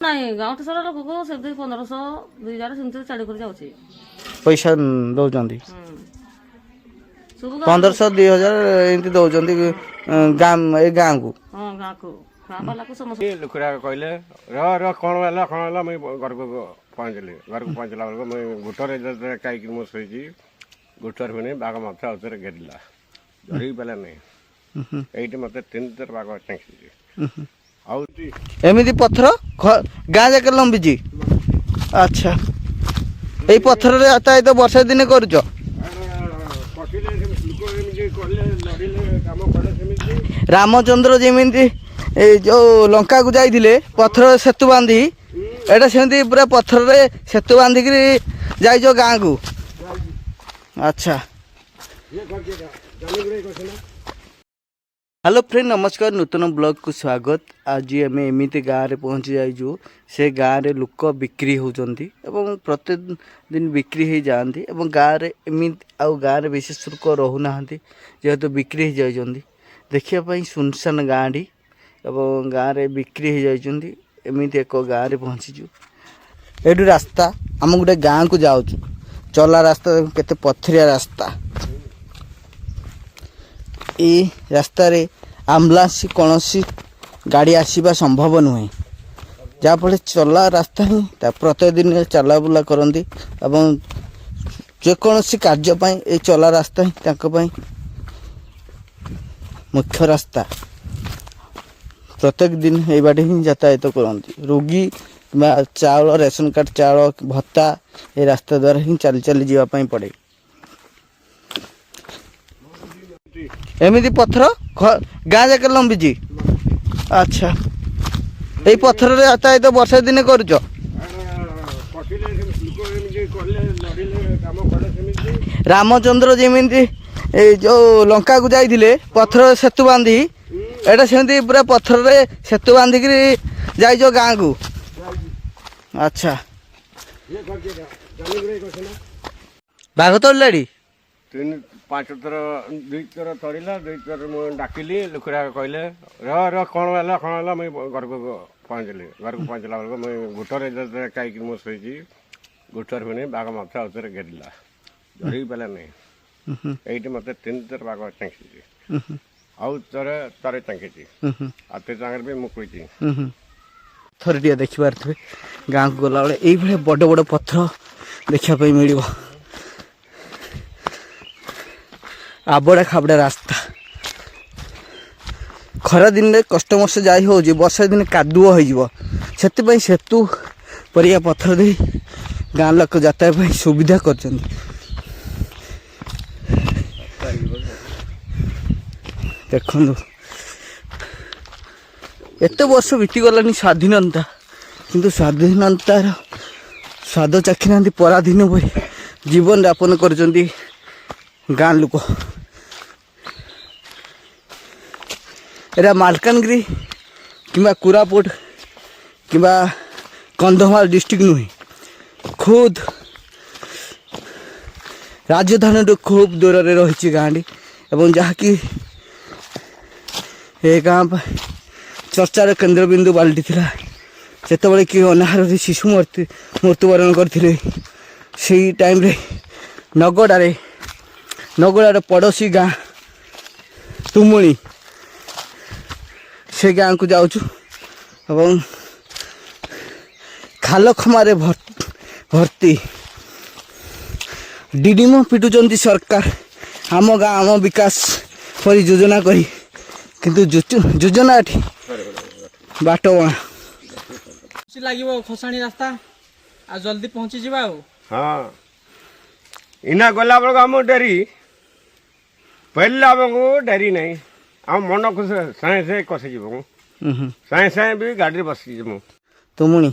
ନାଇଁ ଗାଁଠି ସାରା ଲୋକକୁ ସେମିତି 1500 2000 ସେମିତି ଛାଡ଼ି କରି ଯାଉଛି। ପଇସା ଦଉଛନ୍ତି ସବୁ 1500 2000 ଏମିତି ଦଉଛନ୍ତି ଗାଁ ଏ ଗାଁକୁ। ହଁ ଗାଁକୁ ଗାଁ ବାଲାକୁ ସମସ୍ତେ ଲୋକରା କହିଲେ କଣ ହେଲା ମୁଇଁ ଘରକୁ ପହଞ୍ଚିଲି। ଘରକୁ ପହଞ୍ଚିଲା ବେଳକୁ ମୁଇଁ ଗୋଟରେ ଖାଇକି ମୁଁ ଶୋଇଛି। ଗୋଟରେ ପୁଣି ବାଘ ମାଛ ଆଉଥରେ ଘେରିଲା, ଧରିକି ପାରିଲା ନାହିଁ। ଏଇଠି ମୋତେ 3 ଥର ବାଘ ଚାଖିଛି। ଆଉ ଏମିତି ପଥର ଗାଁ ଯାକେ ଲମ୍ବିଛି। ଆଚ୍ଛା, ଏଇ ପଥରରେ ଯାତାୟାତ ବର୍ଷା ଦିନେ କରୁଛ? ପଶିଲେ ଲୋକ ଏମିତି କଲେ, ଲଢ଼ିଲେ, କାମ କଲେ ସେମିତି। ରାମଚନ୍ଦ୍ର ଯେମିତି ଏଇ ଯୋଉ ଲଙ୍କାକୁ ଯାଇଥିଲେ ପଥର ସେତୁ ବାନ୍ଧି, ଏଇଟା ସେମିତି ପୁରା ପଥରରେ ସେତୁ ବାନ୍ଧିକିରି ଯାଇଛ ଗାଁକୁ। ଆଚ୍ଛା। हेलो फ्रेंड, नमस्कार। नूतन ब्लॉग को स्वागत। आज आम एमती गाँव में पहुँची जाइजु। से गाँव में लोक बिक्री होती प्रत्येक दिन बिक्री हो जाती। गाँव में एमती आउ गाँव में विशेष लोक रोना जेहेतु बिक्री हो जाती। देखापी सुनसान गाँटी गाँव में बिक्री हो जाती। एमती एक गाँव में पहुँचीचु। ये रास्ता आम गोटे गाँव को जाऊँ, चला रास्ता केते पथरिया रास्ता। ये रास्ता रे आम्बुलांस कौन गाड़ी आसवा संभव नुहे, जहाँफल चला रास्ता ही प्रत्येक दिन चला बुला करती। जेकोसी कार्यपाई ये चला रास्ता ही मुख्य रास्ता। प्रत्येक दिन ये बाटे ही यातायात करती। रोगी चाउल, रेशन कार्ड चाउल, भत्ता ये रास्ता द्वारा ही चली चली जावाई पड़े। एमती पथर गाँ जाके लंबिची। अच्छा, यही पथर यातायात वर्षा दिने करुच? रामचंद्र जेमिति जो लंका को जाइए पथर सेतु बांधी, एटा सेमती पूरा पथर सेतु बांधिक जाइज गाँ को। अच्छा, बाघ तोड़लाड़ी 5 थर 2 थर तड़िला। 2 थर मुझे डाकिली। लोकरा कहले कौन है मुझे घरको पहुँचली। घरको पहुँचला बेलू मुझे गोटरे खाई मुझे शोची। गोटर पुणी बाघ माछ आउथरे घेरिला, धरिकी ପାରିला नहीं। एइठी मते 3 थर बाघ चाखिची। आउ थरे चाखिची। आते चांगर भी मुकुची। थरटिया देखि पारथिबे गाँ को गला बेले एई भले बड़ बड़ पत्थर देखा पई मिलिबो। आबड़ा खाबड़ा रास्ता। खरा दिन में कष्ट मष्ट जाई हो, वर्षा दिन कादुओ हो, सेतु परिया पत्थर दे गाँ लोक यातायात सुविधा कर। देखु एत वर्ष बीतीगलानी स्वाधीनता, किंतु स्वाधीनतार स्वाद चाखी ना पराधीन पर जीवन यापन कर गाँ लोक। एरा मालकानगिरी किंबा कोरापुट किंबा कंधमाल डिस्ट्रिक्ट नुहे, खुद राजधानी तो खूब दूर में रही गाँटी। एवं जहाँकि ये गाँ चर्चार केन्द्रबिंदु बाल्टी थिला। जितेबाला कि अनाहार शिशु मृत्युवरण करते से टाइम रे नगड़ार पड़ोसी गाँ तुमुणी से गाँ को जाऊँ। खाल खमारे भर्ती डिडिम पिटुचंती सरकार आम गाँ आम विकास परी योजना करी, किंतु योजना बाट बणा लगे खसाणी रास्ता आ जल्दी पहुँची जावा। हाँ, इना गला बेलू आम डेरी पहले आमको डेरी नहीं। आम मन को साए साए कसी साए साए भी गाड़ी बसी तुमुणी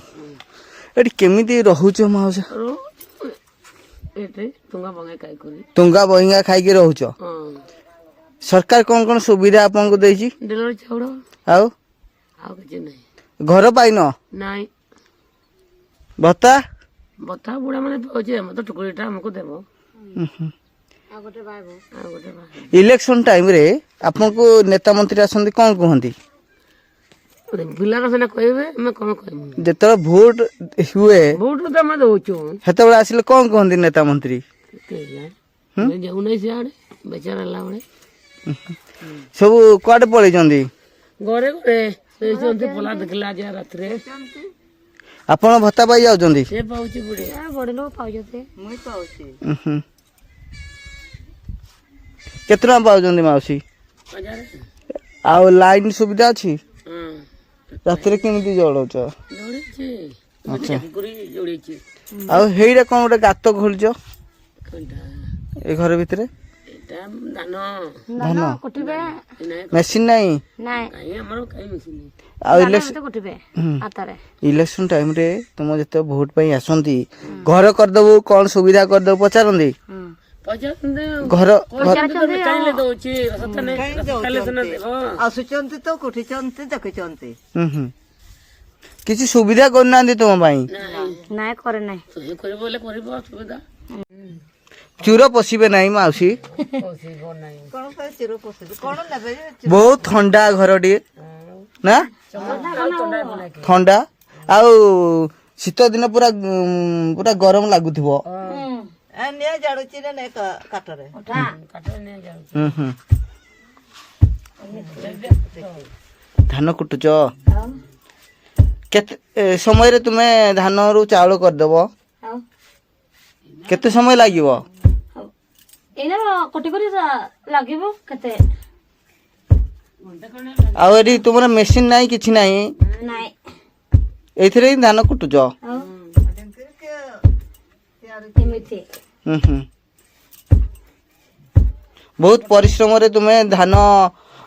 एटी केमिति रहुच माउसा? तुंगा बहिंगा खाई रहुच? सरकार कौन कौन सुविधा आपन को देछि? आउ घर पाइन ନାଇଁ भत्ता बता बुढ़ा माने पाउछे हम तो टुकड़ीटा हमको देबो। इलेक्शन टाइम रे आपन को नेता मंत्री आसंती कौन कहंती? ପିଲାର ସିନା କହିବେ ଆମେ କଣ କହିବୁ ଯେତେବେଳେ ଭୋଟ ହୁଏ ଭୋଟ ତ ଆମେ ଦଉଛୁ ସେତେବେଳେ ଆସିଲେ କଣ କୁହନ୍ତି ନେତା ମନ୍ତ୍ରୀ? ଯାଉନାହିଁ ସିଆଡେ ବେଚାର ହେଲା ବେଳେ ସବୁ କୁଆଡେ ପଳେଇଛନ୍ତି? ଘରେ ଘରେ ଶୋଇଛନ୍ତି ପଲା ଦେଖିଲା ଆଜି ରାତିରେ ଆପଣ ଭତ୍ତା ପାଇ ଯାଉଛନ୍ତି? ସେ ପାଉଛି ବୁଢୀ ବଡ ଲୋକ ପାଉଛନ୍ତି ମୁଇଁ ପାଉଛି କେତେ ଟଙ୍କା ପାଉଛନ୍ତି ମାଉସୀ? ଆଉ ଲାଇନ ସୁବିଧା ଅଛି? ରାତିରେ କେମିତି ଜଳଉଛ? ଆଚ୍ଛା। ଆଉ ହେଇଟା କଣ ଗୋଟେ ଗାତ ଖୋଳିଛ ଏ ଘର ଭିତରେ? ଧାନ ମେସିନ ନାହିଁ? ଆଉ ଇଲେକ୍ସନ ଟାଇମରେ ତୁମ ଯେତେ ଭୋଟ ପାଇଁ ଆସନ୍ତି ଘର କରିଦବୁ କଣ ସୁବିଧା କରିଦବୁ ପଚାରନ୍ତି? ଘର ଆସୁଛନ୍ତି ତ କୋଠିଛନ୍ତି ଦେଖୁଛନ୍ତି କିଛି ସୁବିଧା କରୁନାହାନ୍ତି ତୁମ ପାଇଁ? ନାଇଁ କରେ ନାଇଁ କରିବ ବୋଲେ କରିବ ସୁବିଧା ଚୁର ପଶିବେ ନାହିଁ ମାଉସୀ? କଣ ପାଇଁ ଚିର ପଶିବେ କଣ ନେବେ ବହୁତ ଥଣ୍ଡା ଘରଟିଏ ନା? ଥଣ୍ଡା ଆଉ ଶୀତ ଦିନ ପୁରା ପୁରା ଗରମ ଲାଗୁଥିବ। ନିଆଁ ଜାଳୁଛି ନା ନାଇଁ କାଠରେ ଧାନ କୁଟୁଛ କେତେ ସମୟରେ ତୁମେ ଧାନରୁ ଚାଉଳ କରିଦେବ? କେତେ ସମୟ ଲାଗିବ? ଏଇନା କଟି କରି ଲାଗିବ କେତେ ଆଉ ଏଠି ତୁମର ମେସିନ ନାହିଁ କିଛି ନାହିଁ ନାଇଁ ଏଇଥିରେ ହିଁ ଧାନ କୁଟୁଛ? ଏମିତି ବହୁତ ପରିଶ୍ରମରେ ତୁମେ ଧାନ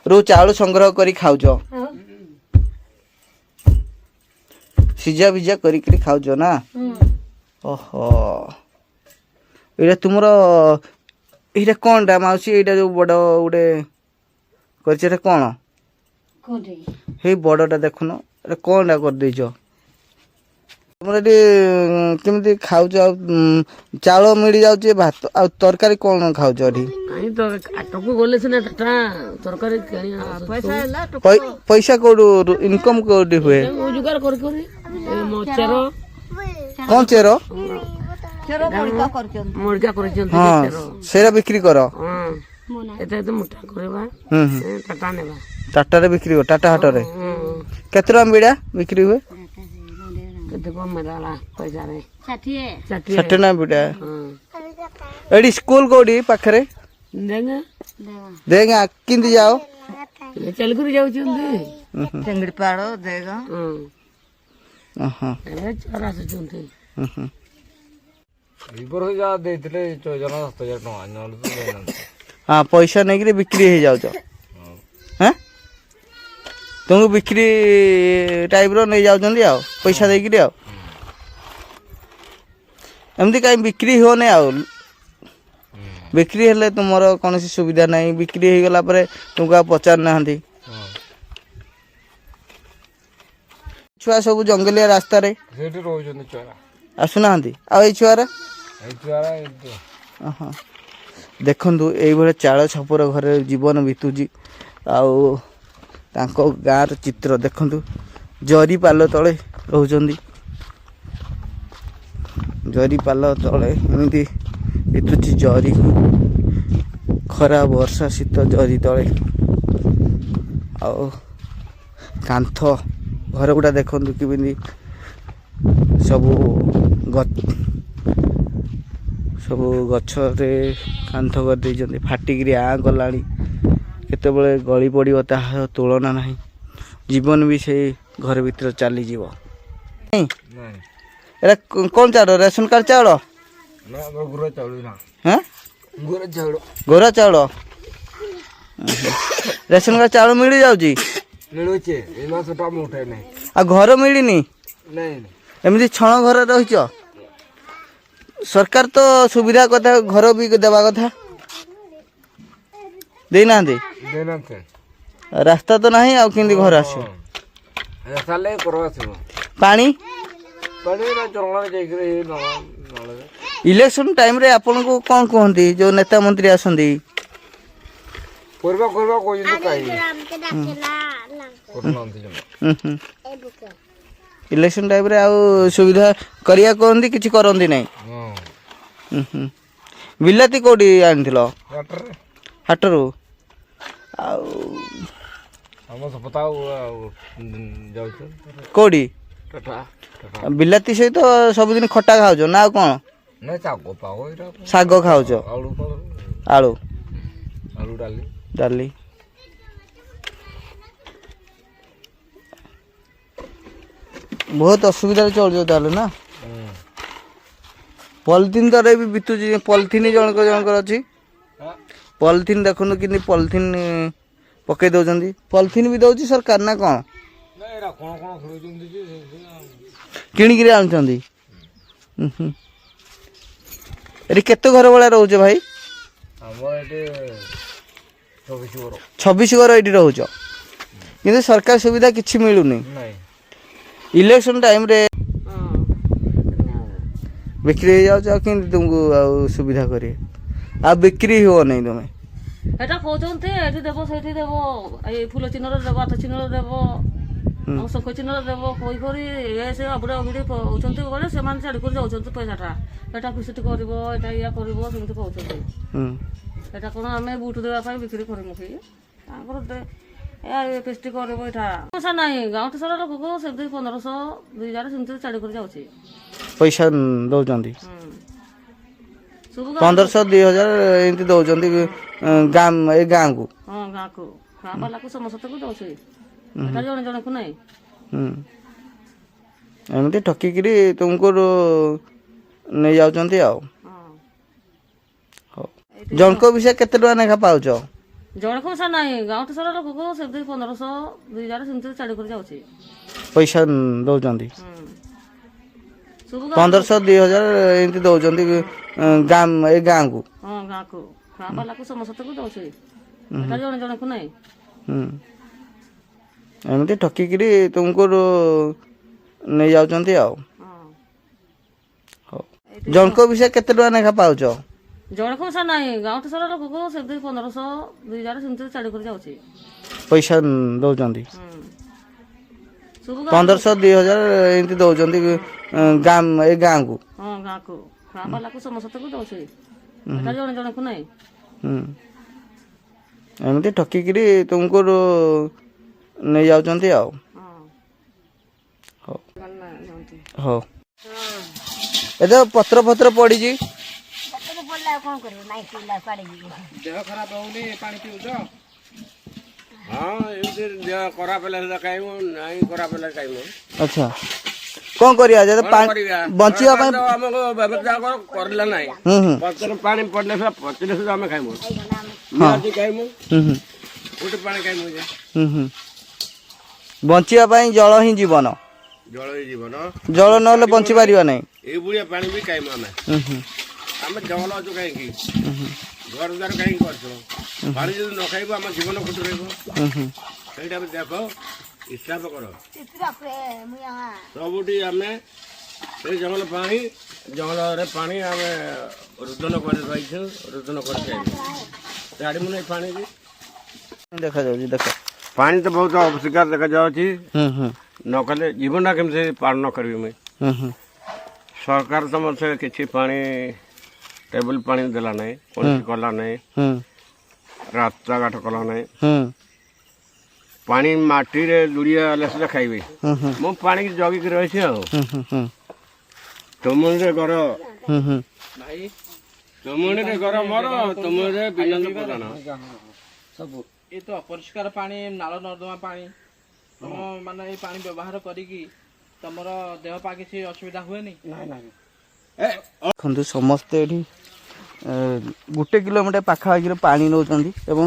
ରୁ ଚାଉଳ ସଂଗ୍ରହ କରି ଖାଉଛ ସିଝା ଭିଜା କରିକିରି ଖାଉଛ ନା? ଓହୋ ଏଇଟା ତୁମର ଏଇଟା କଣଟା ମାଉସୀ? ଏଇଟା ଯୋଉ ବଡ ଗୋଟେ କରିଛ ଏଇଟା କଣ? ହେଇ ବଡଟା ଦେଖୁନ ଏଇଟା କଣଟା କରିଦେଇଛ? ତୁମର ଏଠି କେମିତି ଖାଉଛ? ଆଉ ଚାଉଳ ମିଳିଯାଉଛି ଭାତ ଆଉ ତରକାରୀ କଣ ଖାଉଛ ଏଠି? ଗଲେ ସିନା ତରକାରୀ ପଇସା କୋଉଠୁ ଇନକମ କୋଉଠି ହୁଏ? ରୋଜଗାର କରି ଚେର କଣ ଚେର? ମରିକା କରିଛନ୍ତି ହଁ ସେଇଟା ବିକ୍ରି କର? ଏତେ ମୋଟା କରିବା ଟାଟା ନେବା ଟାଟାରେ ବିକ୍ରି କର? ଟାଟା ହାଟରେ କେତେ ଟଙ୍କା ବିଡ଼ା ବିକ୍ରି ହୁଏ? କେତେ କମ ମିଳିଲା ପଇସାରେ 60 ଟଙ୍କା ବିଡ଼ା। ଏଠି ସ୍କୁଲ କୋଉଠି ପାଖରେ? ଦେଖ କେମିତି ଯାଅ? ଚାଲିକରି ଯାଉଛନ୍ତି ଚିଙ୍ଗିଡିପାଳ ଦେଗ ଚୋର ଆସୁଛନ୍ତି ହଁ ପଇସା ନେଇକିରି ବିକ୍ରି ହେଇଯାଉଛ? ହଁ ତୁମକୁ ବିକ୍ରି ଟାଇପ୍ର ନେଇଯାଉଛନ୍ତି ଆଉ ପଇସା ଦେଇକିରି ଆଉ ଏମିତି କାହିଁ ବିକ୍ରି ହୁଅନି ଆଉ? ବିକ୍ରି ହେଲେ ତୁମର କୌଣସି ସୁବିଧା ନାହିଁ ବିକ୍ରି ହେଇଗଲା ପରେ ତୁମକୁ ଆଉ ପଚାରୁନାହାନ୍ତି। ଛୁଆ ସବୁ ଜଙ୍ଗଲିଆ ରାସ୍ତାରେ ଆସୁନାହାନ୍ତି ଆଉ ଏଇ ଛୁଆରା ଦେଖନ୍ତୁ ଏଇଭଳିଆ ଚାଳ ଛପର ଘରେ ଜୀବନ ବିତୁଛି ଆଉ ତାଙ୍କ ଗାଁର ଚିତ୍ର ଦେଖନ୍ତୁ ଜରି ପାଲ ତଳେ ରହୁଛନ୍ତି ଜରି ପାଲ ତଳେ ଏମିତି ବିତୁଛି ଜରି ଖରା ବର୍ଷା ଶୀତ ଜରି ତଳେ ଆଉ କାନ୍ଥ ଘର ଗୁଡ଼ା ଦେଖନ୍ତୁ କେମିତି ସବୁ ଗଛରେ କାନ୍ଥ କରିଦେଇଛନ୍ତି ଫାଟିକିରି ଆଁ ଗଲାଣି କେତେବେଳେ ଗଳି ପଡ଼ିବ ତାହାର ତୁଳନା ନାହିଁ ଜୀବନ ବି ସେଇ ଘର ଭିତରେ ଚାଲିଯିବ। ଏଇଟା କ'ଣ ଚାଉଳ? ରେସନ କାର୍ଡ ଚାଉଳ? ଗୋରା ଚାଉଳ ରେସନ କାର୍ଡ ଚାଉଳ ମିଳିଯାଉଛି? ଆଉ ଘର ମିଳିନି? ଏମିତି ଛଣ ଘର ରହିଛ? ସରକାର ତ ସୁବିଧା କଥା ଘର ବି ଦେବା କଥା ଦେଇନାହାନ୍ତି? ରାସ୍ତା ତ ନାହିଁ ଆଉ କେମିତି ଘର ଆସିବ? ପାଣି ଇଲେକ୍ସନ ଟାଇମରେ ଆପଣଙ୍କୁ କ'ଣ କୁହନ୍ତି ଯୋଉ ନେତା ମନ୍ତ୍ରୀ ଆସନ୍ତି? করবা করবা কইন্তু কাই ଇଲେକ୍ସନ ଟାଇମ୍ରେ ଆଉ ସୁବିଧା କରିବା କହନ୍ତି କିଛି କରନ୍ତି ନାହିଁ। ବିଲାତି କେଉଁଠି ଆଣିଥିଲ? ହାଟରୁ। ଆଉ କେଉଁଠି ବିଲାତି ସହିତ ସବୁଦିନ ଖଟା ଖାଉଛ ନା ଆଉ କ'ଣ? ଶାଗ ଖାଉଛ? ଆଳୁ ଡାଲି। ବହୁତ ଅସୁବିଧାରେ ଚଳୁଛ ତାହେଲେ ନା? ପଲିଥିନ୍ ଦ୍ୱାରା ବି ବିତୁଛି। ପଲିଥିନ୍ ଜଣଙ୍କର ଅଛି। ପଲିଥିନ୍ ଦେଖନ୍ତୁ କେମିତି ପଲିଥିନ୍ ପକେଇ ଦେଉଛନ୍ତି। ପଲିଥିନ୍ ବି ଦେଉଛି ସରକାର ନା କ'ଣ? କିଣିକିରି ଆଣୁଛନ୍ତି। ଏଠି କେତେ ଘର ଭଳିଆ ରହୁଛ ଭାଇ? 26 ଘର ଏଠି ରହୁଛ, କିନ୍ତୁ ସରକାର ସୁବିଧା କିଛି ମିଳୁନି। ଇଲେକ୍ସନ ଟାଇମ୍ରେ ବିକ୍ରି ହେଇଯାଉଛି, ଆଉ କେମିତି ତୁମକୁ ଆଉ ସୁବିଧା କରିବେ? ଆଉ ବିକ୍ରି ହେବ ନାହିଁ ତୁମେ? এটা কৌଛନ୍ତି এটি দেব সেটি দেব, এই ফুল চিহ্নরে দেব, হাত চিহ্নরে দেব, শঙ্খ চিহ্নরে দেব, কই করে সে অবড়ে অবিড়ি কହୁଛନ୍ତି বলে ସେମାନେ ଛାଡ଼ି କରି ଯାଉଛନ୍ତି ପଇସାଟା। ଏଟା କିଛିଟି କରିବ, ଏଟା ଇଆ କରିବ, ସେମିତି କହୁଛନ୍ତି। ଏଟା କ'ଣ ଆମେ ବୁଟ ଦେବା ପାଇଁ ବିକ୍ରି କରିମୁ କି? ତାଙ୍କର ପେଷ୍ଟି କରିବ ଏଇଟା ପଇସା ନାହିଁ। ଗାଁଠି ସାରା ଲୋକକୁ ସେମିତି 1500 2000 ସେମିତି ଛାଡ଼ି କରି ଯାଉଛି। ପଇସା ଦେଉଛନ୍ତି 1500 2000 ଏମିତି ଦେଉଛନ୍ତି ଗାଁ ଏ ଗାଁକୁ। ହଁ ଗାଁକୁ, ଗାଁ ବାଲାକୁ ସମସ୍ତଙ୍କୁ ଦେଉଛି। ଏଟା ଜଣେ ଜଣକୁ ନାହିଁ। ଏମିତି ଠକିକିରି ତୁମକୁ ନେଇଯାଉଛନ୍ତି ଆଉ। ହଉ, ଜଣଙ୍କ ପିଛା କେତେ ଟଙ୍କା ଲେଖା ପାଉଛ? ଜଣକୁ ପଇସା ନାହିଁ। ଗାଁଠି ସାରା ଲୋକକୁ ସେମିତି 1500 2000 ସେମିତି ଛାଡ଼ି କରି ଯାଉଛି। ପଇସା ଦେଉଛନ୍ତି 1500 2000 ଏମିତି ଦେଉଛନ୍ତି ଗାଁ ଏ ଗାଁକୁ। ହଁ ଗାଁକୁ, ଗାଁ ବାଲାକୁ ସମସ୍ତଙ୍କୁ ଦେଉଛି। ଏଟା ଜଣେ ଜଣକୁ ନାହିଁ। ଏମିତି ଠକିକିରି ତୁମକୁ ନେଇଯାଉଛନ୍ତି ଆଉ। ହଉ, ଜଣଙ୍କ ପିଛା କେତେ ଟଙ୍କା ଲେଖା ପାଉଛ? ଜଣକୁ ପଇସା ନାହିଁ। ଗାଁଠି ସାରା ଲୋକକୁ ସେମିତି 1500 2000 ସେମିତି ଛାଡ଼ି କରି ଯାଉଛି। ପଇସା ଦେଉଛନ୍ତି 1500 2000 ଏମିତି ଦେଉଛନ୍ତି ଗାଁ ଏ ଗାଁକୁ। ହଁ ଗାଁକୁ, ଗାଁ ବାଲାକୁ ସମସ୍ତଙ୍କୁ ଦେଉଛି। ଏଟା ଜଣେ ଜଣକୁ ନାହିଁ। ଏମିତି ଠକିକିରି ତୁମକୁ ନେଇଯାଉଛନ୍ତି ଆଉ। ହଉ ହଉ, ଏବେ ପତ୍ର ଫତ୍ର ପଡ଼ିଛି। ଦେହ ଖରାପ ହଉନି ପାଣି ପିଉଛ? ହଁ ଏମିତି ଦେହ ଖରାପ ହେଲେ ସେଟା ଖାଇବୁ, ନାଇଁ ଖରାପ ହେଲେ ଖାଇବୁ। ଆଚ୍ଛା, କ'ଣ କରିବା? ଯଦି ବଞ୍ଚିବା ପାଇଁ ଆମକୁ ବ୍ୟବସ୍ଥା କରିଲେ ନାହିଁ। ପଛରେ ପାଣି ପଡ଼ିଲେ ସେଟା ପଚିଲେ ସୁଦ୍ଧା ଆମେ ଖାଇବୁ। ଖାଇବୁ ଗୋଟେ ପାଣି ଖାଇବୁ। ବଞ୍ଚିବା ପାଇଁ ଜଳ ହିଁ ଜୀବନ। ଜଳ ହିଁ ଜୀବନ। ଜଳ ନହେଲେ ବଞ୍ଚି ପାରିବା ନାହିଁ। ଏଇଭଳିଆ ପାଣି ବି ଖାଇବୁ ଆମେ। ଆମେ ଜଙ୍ଗଲ ଅଛୁ କାହିଁକି? ଘର ଦ୍ୱାର କାହିଁକି କରୁଛୁ? ପାଣି ଯଦି ନ ଖାଇବୁ ଆମ ଜୀବନ କୋଉଠି ରହିବ? ସେଇଟା ବି ଦେଖ, ହିସାବ କର। ସବୁଠି ଆମେ ସେଇ ଜଙ୍ଗଲ ପାଣି, ଜଙ୍ଗଲରେ ପାଣି ଆମେ ରୋଦନ କରି ରହିଛୁ, ରୋଦନ କରି ଖାଇବୁ। ଛାଡ଼ିବୁ ନାହିଁ ପାଣି ବି। ଦେଖାଯାଉଛି, ଦେଖ ପାଣି ତ ବହୁତ ଅପରିଷ୍କାର ଦେଖାଯାଉଛି। ନ କଲେ ଜୀବନଟା କେମିତି ପାଳନ କରିବି ମୁଇଁ? ସରକାର ତ ମୋତେ କିଛି ପାଣି ଟେବୁଲ ପାଣି ଦେଲା ନାହିଁ, କୌଣସି କଲା ନାହିଁ, ରାସ୍ତାଘାଟ କଲା ନାହିଁ। ପାଣି ମାଟିରେ ଲୁଡ଼ିଆ ହେଲେ ସେଟା ଖାଇବି। ମୁଁ ପାଣିକି ଜଗିକି ରହିଛି ଆଉ। ତୁମରେ ଘର ଭାଇ, ତୁମରେ ଘର ମୋର, ତୁମରେ ବିନନ୍ଦ ପ୍ରଧାନ ସବୁ ଏ ତ ଅପରିଷ୍କାର ପାଣି, ନାଳ ନର୍ଦ୍ଦମା ପାଣି। ତମ ମାନେ ଏଇ ପାଣି ବ୍ୟବହାର କରିକି ତମର ଦେହ ପା କିଛି ଅସୁବିଧା ହୁଏନି? ଦେଖନ୍ତୁ, ସମସ୍ତେ ଏଠି 1 କିଲୋମିଟର ପାଖାପାଖିରେ ପାଣି ନେଉଛନ୍ତି ଏବଂ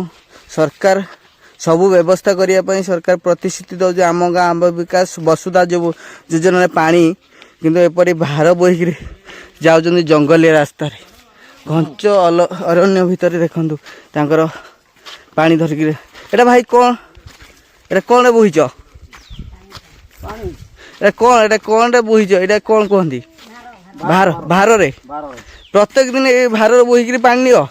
ସରକାର ସବୁ ବ୍ୟବସ୍ଥା କରିବା ପାଇଁ ସରକାର ପ୍ରତିଶ୍ରୁତି ଦେଉଛି। ଆମ ଗାଁ ଆମ ବିକାଶ ବସୁଧା ଯୋଜନାରେ ପାଣି, କିନ୍ତୁ ଏପରି ଭାର ବୋହିକିରି ଯାଉଛନ୍ତି ଜଙ୍ଗଲିଆ ରାସ୍ତାରେ, ଘଞ୍ଚ ଅରଣ୍ୟ ଭିତରେ। ଦେଖନ୍ତୁ ତାଙ୍କର ପାଣି ଧରିକିରି। ଏଇଟା ଭାଇ କ'ଣ? ଏଇଟା କ'ଣ ବୋହିଛ? ଏଇଟା କ'ଣଟେ ବୋହିଛ? ଏଇଟା କ'ଣ କୁହନ୍ତି? ଭାରରେ। ପ୍ରତ୍ୟେକ ଦିନ ଏ ଭାରରେ ବୋହିକିରି ପାଣି ନିଅ?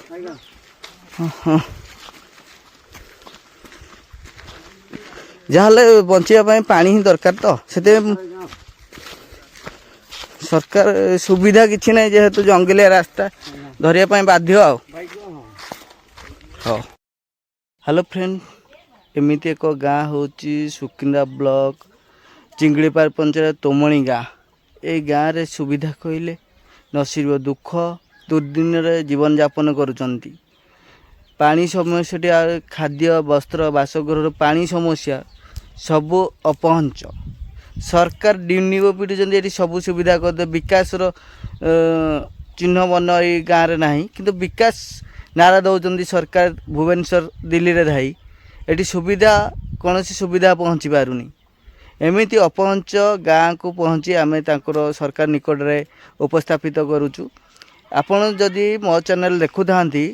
ଯାହାହେଲେ ବଞ୍ଚିବା ପାଇଁ ପାଣି ହିଁ ଦରକାର ତ ସେଥିପାଇଁ ସରକାର ସୁବିଧା କିଛି ନାହିଁ ଯେହେତୁ ଜଙ୍ଗଲିଆ ରାସ୍ତା ଧରିବା ପାଇଁ ବାଧ୍ୟ ଆଉ ହଉ। ହ୍ୟାଲୋ ଫ୍ରେଣ୍ଡ, ଏମିତି ଏକ ଗାଁ ହେଉଛି ସୁକିନ୍ଦା ବ୍ଲକ ଚିଙ୍ଗିଳିପାଳ ପଞ୍ଚାୟତ ତୋମଣି ଗାଁ। ଏଇ ଗାଁରେ ସୁବିଧା କହିଲେ ନସିବ, ଦୁଃଖ ଦୁର୍ଦିନରେ ଜୀବନଯାପନ କରୁଛନ୍ତି। ପାଣି ସମସ୍ୟାଟି ଖାଦ୍ୟ ବସ୍ତ୍ର ବାସଗୃହର ପାଣି ସମସ୍ୟା ସବୁ ଅପହଞ୍ଚ। ସରକାର ଦିନିବ ପିଟୁଛନ୍ତି ଏଠି ସବୁ ସୁବିଧା କରିଦେବେ। ବିକାଶର ଚିହ୍ନ ବର୍ଣ୍ଣ ଏଇ ଗାଁରେ ନାହିଁ, କିନ୍ତୁ ବିକାଶ ନାରା ଦେଉଛନ୍ତି ସରକାର ଭୁବନେଶ୍ୱର ଦିଲ୍ଲୀରେ ଥାଇ। ଏଠି ସୁବିଧା କୌଣସି ସୁବିଧା ପହଞ୍ଚି ପାରୁନି। ଏମିତି ଅପହଞ୍ଚ ଗାଁକୁ ପହଞ୍ଚି ଆମେ ତାଙ୍କର ସରକାର ନିକଟରେ ଉପସ୍ଥାପିତ କରୁଛୁ। ଆପଣ ଯଦି ମୋ ଚ୍ୟାନେଲ୍ ଦେଖୁଥାନ୍ତି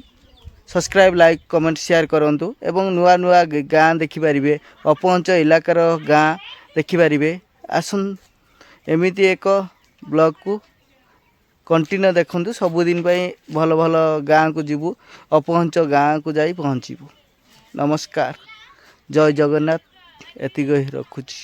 ସବସ୍କ୍ରାଇବ୍, ଲାଇକ୍, କମେଣ୍ଟ, ସେୟାର କରନ୍ତୁ ଏବଂ ନୂଆ ନୂଆ ଗାଁ ଦେଖିପାରିବେ, ଅପହଞ୍ଚ ଇଲାକାର ଗାଁ ଦେଖିପାରିବେ। ଆସନ୍ତୁ ଏମିତି ଏକ ବ୍ଲଗକୁ କଣ୍ଟିନ୍ୟୁ ଦେଖନ୍ତୁ। ସବୁଦିନ ପାଇଁ ଭଲ ଭଲ ଗାଁକୁ ଯିବୁ, ଅପହଞ୍ଚ ଗାଁକୁ ଯାଇ ପହଞ୍ଚିବୁ। ନମସ୍କାର, ଜୟ ଜଗନ୍ନାଥ, ଏତିକି ରଖୁଛି।